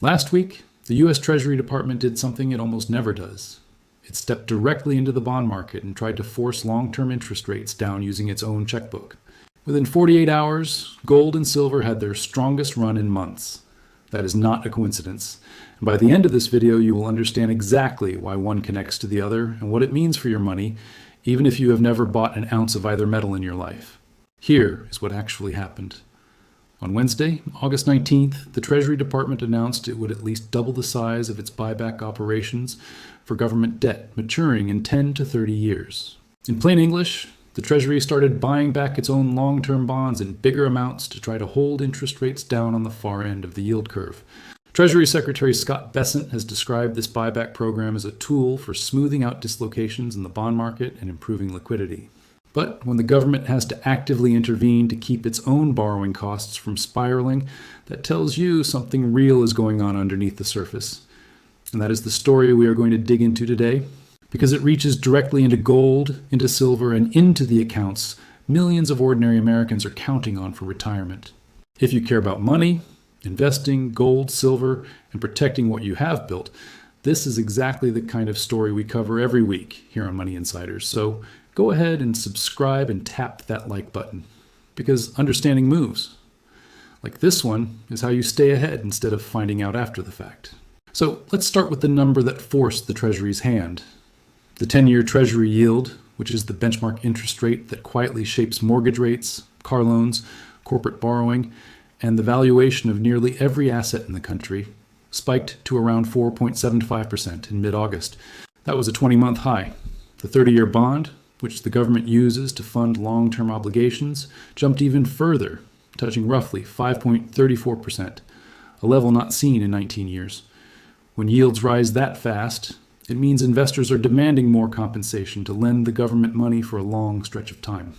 Last week, the U.S. Treasury Department did something it almost never does. It stepped directly into the bond market and tried to force long-term interest rates down using its own checkbook. Within 48 hours, gold and silver had their strongest run in months. That is not a coincidence. And by the end of this video, you will understand exactly why one connects to the other and what it means for your money, even if you have never bought an ounce of either metal in your life. Here is what actually happened. On Wednesday, August 19th, the Treasury Department announced it would at least double the size of its buyback operations for government debt maturing in 10 to 30 years. In plain English, the Treasury started buying back its own long-term bonds in bigger amounts to try to hold interest rates down on the far end of the yield curve. Treasury Secretary Scott Bessent has described this buyback program as a tool for smoothing out dislocations in the bond market and improving liquidity. But when the government has to actively intervene to keep its own borrowing costs from spiraling, that tells you something real is going on underneath the surface. And that is the story we are going to dig into today, because it reaches directly into gold, into silver, and into the accounts millions of ordinary Americans are counting on for retirement. If you care about money, investing, gold, silver, and protecting what you have built, this is exactly the kind of story we cover every week here on Money Insiders. So go ahead and subscribe and tap that like button, because understanding moves. Like this one is how you stay ahead instead of finding out after the fact. So let's start with the number that forced the Treasury's hand. The 10-year Treasury yield, which is the benchmark interest rate that quietly shapes mortgage rates, car loans, corporate borrowing, and the valuation of nearly every asset in the country, spiked to around 4.75% in mid-August. That was a 20-month high. The 30-year bond, which the government uses to fund long-term obligations, jumped even further, touching roughly 5.34%, a level not seen in 19 years. When yields rise that fast, it means investors are demanding more compensation to lend the government money for a long stretch of time.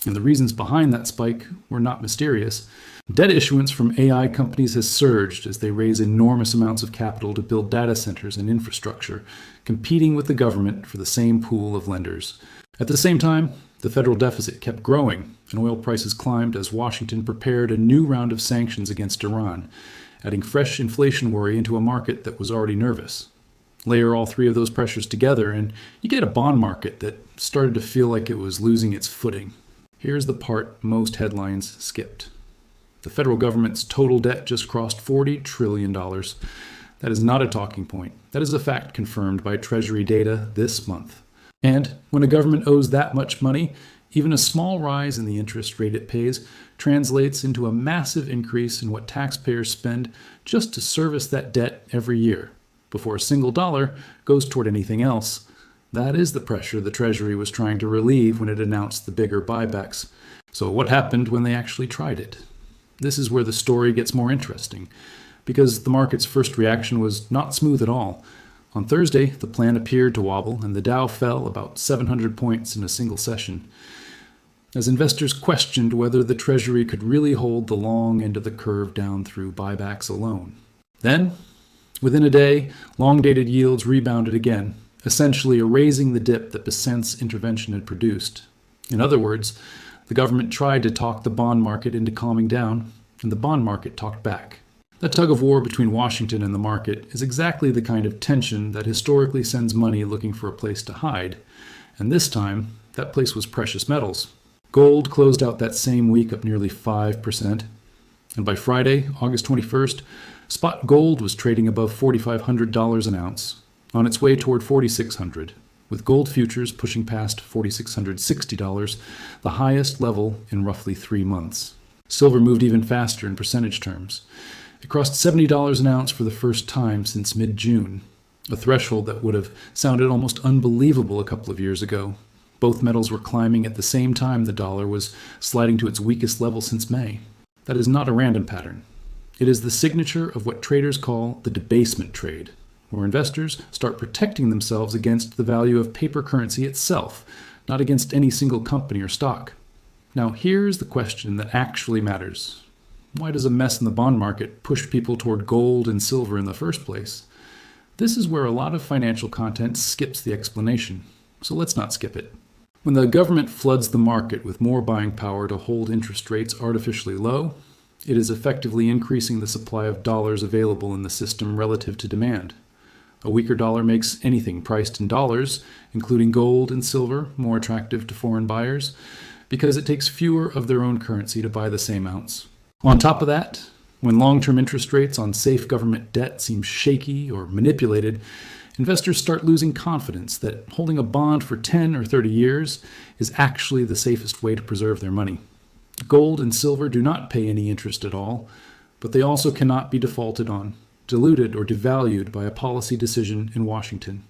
And the reasons behind that spike were not mysterious. Debt issuance from AI companies has surged as they raise enormous amounts of capital to build data centers and infrastructure, competing with the government for the same pool of lenders. At the same time, the federal deficit kept growing, and oil prices climbed as Washington prepared a new round of sanctions against Iran, adding fresh inflation worry into a market that was already nervous. Layer all three of those pressures together, and you get a bond market that started to feel like it was losing its footing. Here's the part most headlines skipped. The federal government's total debt just crossed $40 trillion. That is not a talking point. That is a fact confirmed by Treasury data this month. And when a government owes that much money, even a small rise in the interest rate it pays translates into a massive increase in what taxpayers spend just to service that debt every year, before a single dollar goes toward anything else. That is the pressure the Treasury was trying to relieve when it announced the bigger buybacks. So what happened when they actually tried it? This is where the story gets more interesting, because the market's first reaction was not smooth at all. On Thursday, the plan appeared to wobble, and the Dow fell about 700 points in a single session, as investors questioned whether the Treasury could really hold the long end of the curve down through buybacks alone. Then, within a day, long-dated yields rebounded again, essentially erasing the dip that Bessent's intervention had produced. In other words, the government tried to talk the bond market into calming down, and the bond market talked back. That tug-of-war between Washington and the market is exactly the kind of tension that historically sends money looking for a place to hide, and this time, that place was precious metals. Gold closed out that same week up nearly 5%, and by Friday, August 21st, spot gold was trading above $4,500 an ounce, on its way toward $4,600, with gold futures pushing past $4,660, the highest level in roughly 3 months. Silver moved even faster in percentage terms. It crossed $70 an ounce for the first time since mid-June, a threshold that would have sounded almost unbelievable a couple of years ago. Both metals were climbing at the same time the dollar was sliding to its weakest level since May. That is not a random pattern. It is the signature of what traders call the debasement trade, where investors start protecting themselves against the value of paper currency itself, not against any single company or stock. Now here's the question that actually matters. Why does a mess in the bond market push people toward gold and silver in the first place? This is where a lot of financial content skips the explanation, so let's not skip it. When the government floods the market with more buying power to hold interest rates artificially low, It is effectively increasing the supply of dollars available in the system relative to demand. A weaker dollar makes anything priced in dollars, including gold and silver, more attractive to foreign buyers, because it takes fewer of their own currency to buy the same ounce. On top of that, when long-term interest rates on safe government debt seem shaky or manipulated, investors start losing confidence that holding a bond for 10 or 30 years is actually the safest way to preserve their money. Gold and silver do not pay any interest at all, but they also cannot be defaulted on, diluted or devalued by a policy decision in Washington.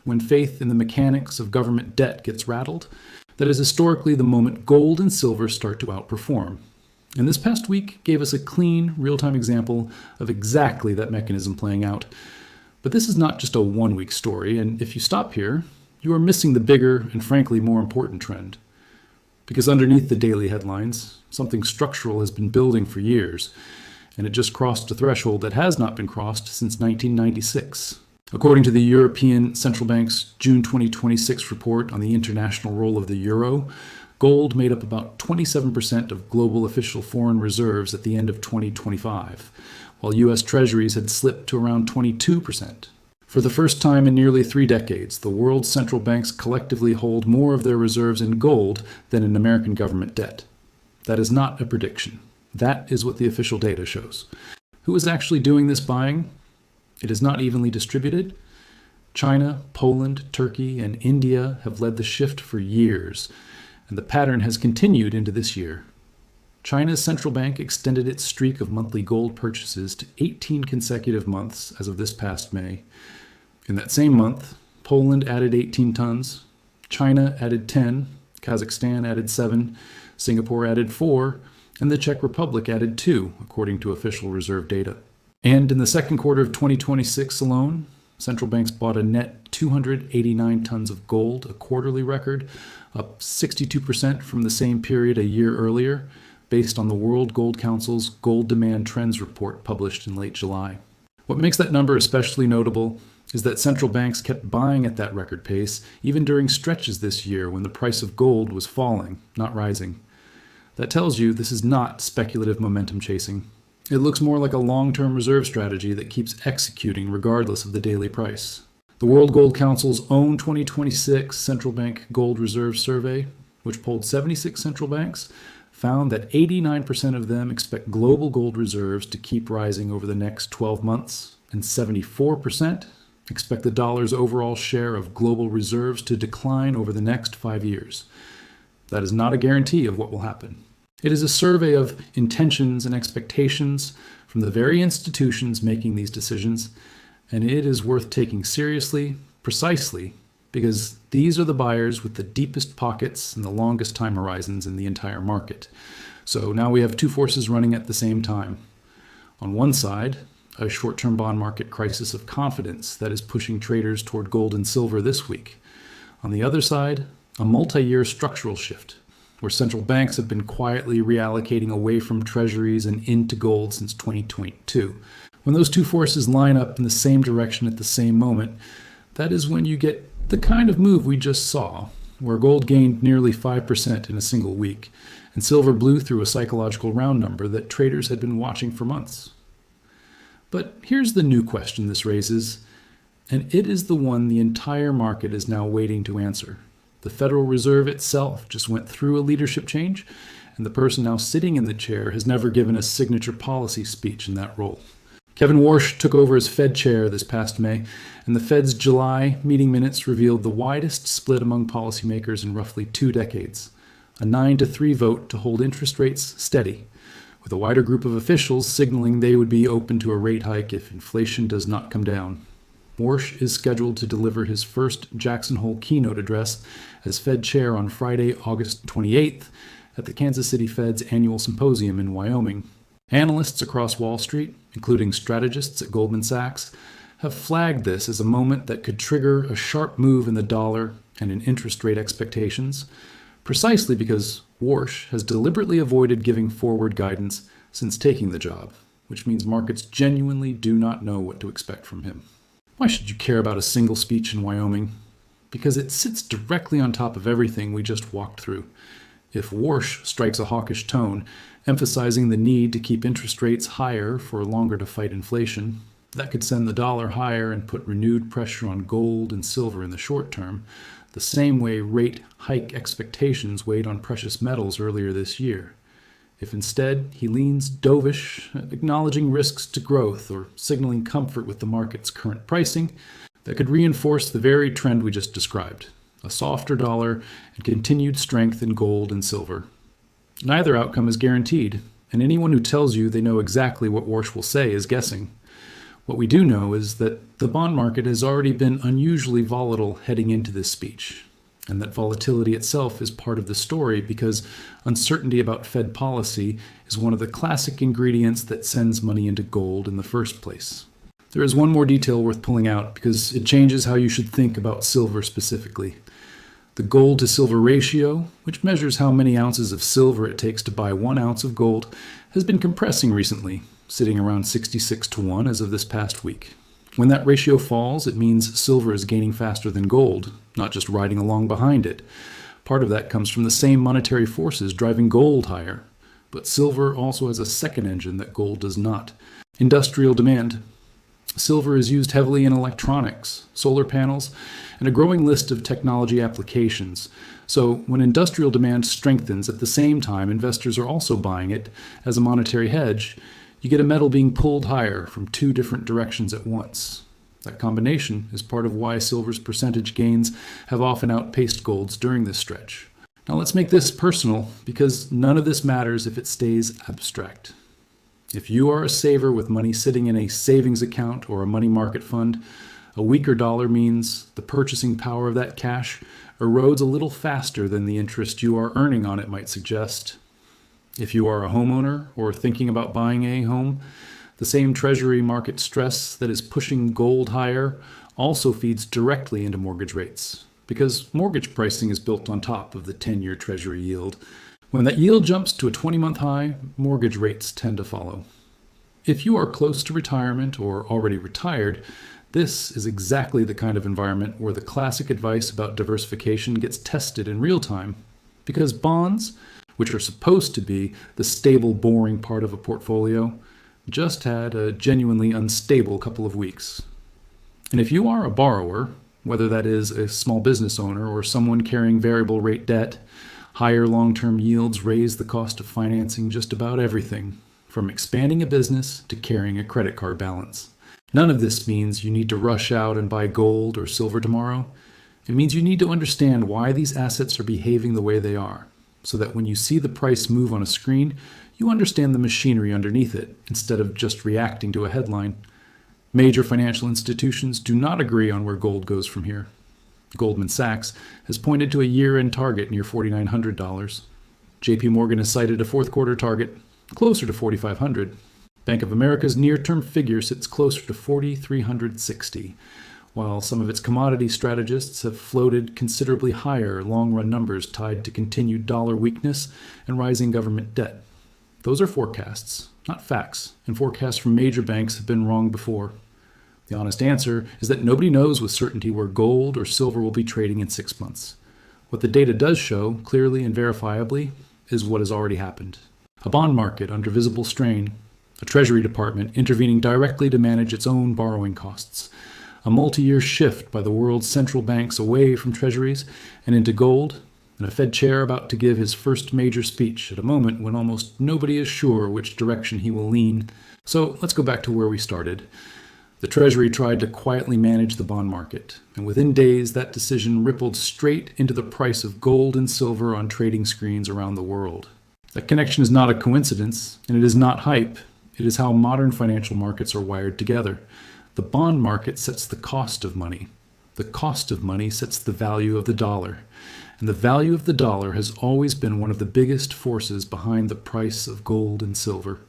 When faith in the mechanics of government debt gets rattled, that is historically the moment gold and silver start to outperform. And this past week gave us a clean, real-time example of exactly that mechanism playing out. But this is not just a one-week story, and if you stop here, you are missing the bigger and frankly more important trend. Because underneath the daily headlines, something structural has been building for years, and it just crossed a threshold that has not been crossed since 1996. According to the European Central Bank's June 2026 report on the international role of the euro, gold made up about 27% of global official foreign reserves at the end of 2025, while U.S. Treasuries had slipped to around 22%. For the first time in nearly 3 decades, the world's central banks collectively hold more of their reserves in gold than in American government debt. That is not a prediction. That is what the official data shows. Who is actually doing this buying? It is not evenly distributed. China, Poland, Turkey, and India have led the shift for years, and the pattern has continued into this year. China's central bank extended its streak of monthly gold purchases to 18 consecutive months as of this past May. In that same month, Poland added 18 tons, China added 10, Kazakhstan added 7, Singapore added 4, and the Czech Republic added 2, according to official reserve data. And in the second quarter of 2026 alone, central banks bought a net 289 tons of gold, a quarterly record, up 62% from the same period a year earlier, based on the World Gold Council's Gold Demand Trends report published in late July. What makes that number especially notable is that central banks kept buying at that record pace even during stretches this year when the price of gold was falling, not rising. That tells you this is not speculative momentum chasing. It looks more like a long-term reserve strategy that keeps executing regardless of the daily price. The World Gold Council's own 2026 Central Bank Gold Reserve Survey, which polled 76 central banks, found that 89% of them expect global gold reserves to keep rising over the next 12 months, and 74% expect the dollar's overall share of global reserves to decline over the next 5 years. That is not a guarantee of what will happen. It is a survey of intentions and expectations from the very institutions making these decisions, and it is worth taking seriously, precisely, because these are the buyers with the deepest pockets and the longest time horizons in the entire market. So now we have two forces running at the same time. On one side, a short-term bond market crisis of confidence that is pushing traders toward gold and silver this week. On the other side, a multi-year structural shift, where central banks have been quietly reallocating away from treasuries and into gold since 2022. When those two forces line up in the same direction at the same moment, that is when you get the kind of move we just saw, where gold gained nearly 5% in a single week, and silver blew through a psychological round number that traders had been watching for months. But here's the new question this raises, and it is the one the entire market is now waiting to answer. The Federal Reserve itself just went through a leadership change, and the person now sitting in the chair has never given a signature policy speech in that role. Kevin Warsh took over as Fed chair this past May, and the Fed's July meeting minutes revealed the widest split among policymakers in roughly 2 decades, a 9-3 vote to hold interest rates steady, with a wider group of officials signaling they would be open to a rate hike if inflation does not come down. Warsh is scheduled to deliver his first Jackson Hole keynote address as Fed chair on Friday, August 28th, at the Kansas City Fed's annual symposium in Wyoming. Analysts across Wall Street, including strategists at Goldman Sachs, have flagged this as a moment that could trigger a sharp move in the dollar and in interest rate expectations, precisely because Warsh has deliberately avoided giving forward guidance since taking the job, which means markets genuinely do not know what to expect from him. Why should you care about a single speech in Wyoming? Because it sits directly on top of everything we just walked through. If Warsh strikes a hawkish tone, emphasizing the need to keep interest rates higher for longer to fight inflation. That could send the dollar higher and put renewed pressure on gold and silver in the short term, the same way rate hike expectations weighed on precious metals earlier this year. If instead he leans dovish, acknowledging risks to growth or signaling comfort with the market's current pricing, that could reinforce the very trend we just described, a softer dollar and continued strength in gold and silver. Neither outcome is guaranteed, and anyone who tells you they know exactly what Warsh will say is guessing. What we do know is that the bond market has already been unusually volatile heading into this speech, and that volatility itself is part of the story because uncertainty about Fed policy is one of the classic ingredients that sends money into gold in the first place. There is one more detail worth pulling out because it changes how you should think about silver specifically. The gold to silver ratio, which measures how many ounces of silver it takes to buy 1 ounce of gold, has been compressing recently, sitting around 66-1 as of this past week. When that ratio falls, it means silver is gaining faster than gold, not just riding along behind it. Part of that comes from the same monetary forces driving gold higher, but silver also has a second engine that gold does not: industrial demand. Silver is used heavily in electronics, solar panels, and a growing list of technology applications. So when industrial demand strengthens at the same time investors are also buying it as a monetary hedge, you get a metal being pulled higher from 2 different directions at once. That combination is part of why silver's percentage gains have often outpaced gold's during this stretch. Now let's make this personal, because none of this matters if it stays abstract. If you are a saver with money sitting in a savings account or a money market fund, a weaker dollar means the purchasing power of that cash erodes a little faster than the interest you are earning on it might suggest. If you are a homeowner or thinking about buying a home, the same Treasury market stress that is pushing gold higher also feeds directly into mortgage rates, because mortgage pricing is built on top of the 10-year Treasury yield. When that yield jumps to a 20-month high, mortgage rates tend to follow. If you are close to retirement or already retired, this is exactly the kind of environment where the classic advice about diversification gets tested in real time, because bonds, which are supposed to be the stable, boring part of a portfolio, just had a genuinely unstable couple of weeks. And if you are a borrower, whether that is a small business owner or someone carrying variable rate debt, higher long-term yields raise the cost of financing just about everything, from expanding a business to carrying a credit card balance. None of this means you need to rush out and buy gold or silver tomorrow. It means you need to understand why these assets are behaving the way they are, so that when you see the price move on a screen, you understand the machinery underneath it, instead of just reacting to a headline. Major financial institutions do not agree on where gold goes from here. Goldman Sachs has pointed to a year-end target near $4,900. JP Morgan has cited a fourth-quarter target closer to $4,500. Bank of America's near-term figure sits closer to $4,360, while some of its commodity strategists have floated considerably higher long-run numbers tied to continued dollar weakness and rising government debt. Those are forecasts, not facts, and forecasts from major banks have been wrong before. The honest answer is that nobody knows with certainty where gold or silver will be trading in 6 months. What the data does show, clearly and verifiably, is what has already happened. A bond market under visible strain, a Treasury Department intervening directly to manage its own borrowing costs, a multi-year shift by the world's central banks away from treasuries and into gold, and a Fed chair about to give his first major speech at a moment when almost nobody is sure which direction he will lean. So let's go back to where we started. The Treasury tried to quietly manage the bond market, and within days that decision rippled straight into the price of gold and silver on trading screens around the world. That connection is not a coincidence, and it is not hype. It is how modern financial markets are wired together. The bond market sets the cost of money. The cost of money sets the value of the dollar. And the value of the dollar has always been one of the biggest forces behind the price of gold and silver.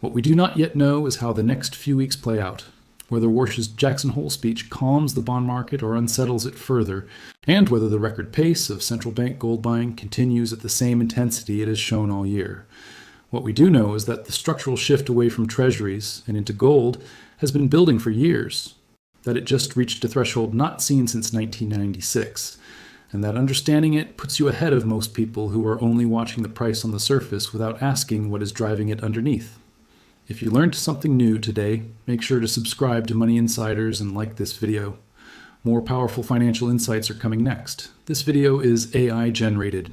What we do not yet know is how the next few weeks play out, whether Warsh's Jackson Hole speech calms the bond market or unsettles it further, and whether the record pace of central bank gold buying continues at the same intensity it has shown all year. What we do know is that the structural shift away from treasuries and into gold has been building for years, that it just reached a threshold not seen since 1996, And that understanding it puts you ahead of most people who are only watching the price on the surface without asking what is driving it underneath. If you learned something new today, make sure to subscribe to Money Insiders and like this video. More powerful financial insights are coming next. This video is AI generated.